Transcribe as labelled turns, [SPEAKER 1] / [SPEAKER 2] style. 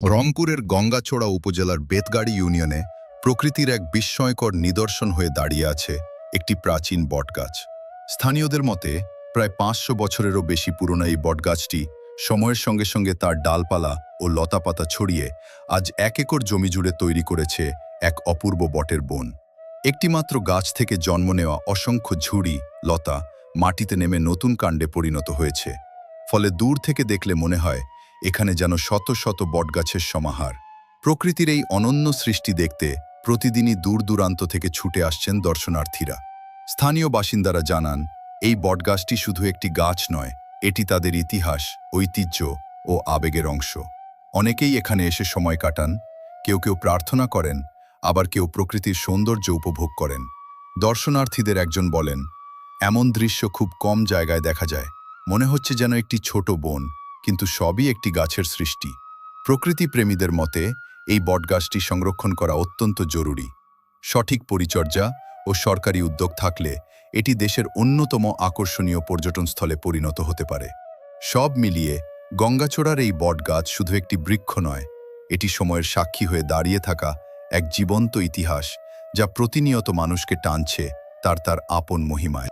[SPEAKER 1] রংপুরের গঙ্গাচড়া উপজেলার বেতগাড়ি ইউনিয়নে প্রকৃতির এক বিস্ময়কর নিদর্শন হয়ে দাঁড়িয়ে আছে একটি প্রাচীন বটগাছ। স্থানীয়দের মতে প্রায় ৫০০ বছরেরও বেশি পুরনো এই বটগাছটি সময়ের সঙ্গে সঙ্গে তার ডালপালা ও লতাপাতা ছড়িয়ে আজ ১ একর জমি জুড়ে তৈরি করেছে এক অপূর্ব বটের বন। একটিমাত্র গাছ থেকে জন্ম নেওয়া অসংখ্য ঝুড়ি লতা মাটিতে নেমে নতুন কাণ্ডে পরিণত হয়েছে। ফলে দূর থেকে দেখলে মনে হয় এখানে যেন শত শত বটগাছের সমাহার। প্রকৃতির এই অনন্য সৃষ্টি দেখতে প্রতিদিনই দূর দূরান্ত থেকে ছুটে আসছেন দর্শনার্থীরা। স্থানীয় বাসিন্দারা জানান, এই বটগাছটি শুধু একটি গাছ নয়, এটি তাদের ইতিহাস, ঐতিহ্য ও আবেগের অংশ। অনেকেই এখানে এসে সময় কাটান, কেউ কেউ প্রার্থনা করেন, আবার কেউ প্রকৃতির সৌন্দর্য উপভোগ করেন। দর্শনার্থীদের একজন বলেন, এমন দৃশ্য খুব কম জায়গায় দেখা যায়। মনে হচ্ছে যেন একটি ছোট বন, কিন্তু সবই একটি গাছের সৃষ্টি। প্রকৃতি প্রেমীদের মতে এই বটগাছটি সংরক্ষণ করা অত্যন্ত জরুরি। সঠিক পরিচর্যা ও সরকারি উদ্যোগ থাকলে এটি দেশের অন্যতম আকর্ষণীয় পর্যটনস্থলে পরিণত হতে পারে। সব মিলিয়ে গঙ্গাচড়ার এই বটগাছ শুধু একটি বৃক্ষ নয়, এটি সময়ের সাক্ষী হয়ে দাঁড়িয়ে থাকা এক জীবন্ত ইতিহাস, যা প্রতিনিয়ত মানুষকে টানছে তার আপন মহিমায়।